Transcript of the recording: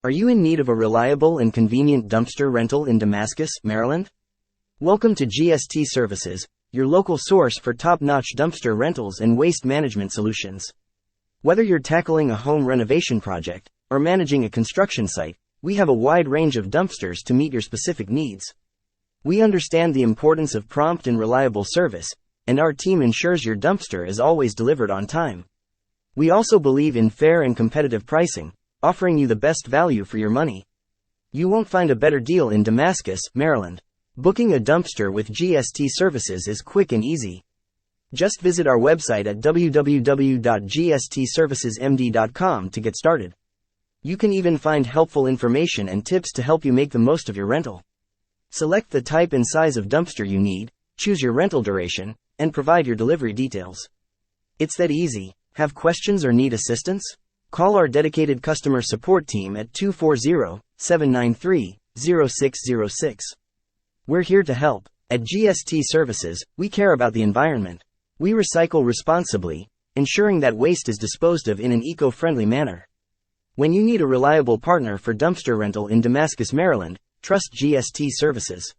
Are you in need of a reliable and convenient dumpster rental in Damascus, Maryland? Welcome to GST Services, your local source for top-notch dumpster rentals and waste management solutions. Whether you're tackling a home renovation project or managing a construction site, we have a wide range of dumpsters to meet your specific needs. We understand the importance of prompt and reliable service, and our team ensures your dumpster is always delivered on time. We also believe in fair and competitive pricing, offering you the best value for your money. You won't find a better deal in Damascus, Maryland. Booking a dumpster with GST Services is quick and easy. Just visit our website at www.gstservicesmd.com to get started. You can even find helpful information and tips to help you make the most of your rental. Select the type and size of dumpster you need, choose your rental duration, and provide your delivery details. It's that easy. Have questions or need assistance? Call our dedicated customer support team at 240-793-0606. We're here to help. At GST Services, we care about the environment. We recycle responsibly, ensuring that waste is disposed of in an eco-friendly manner. When you need a reliable partner for dumpster rental in Damascus, Maryland, trust GST Services.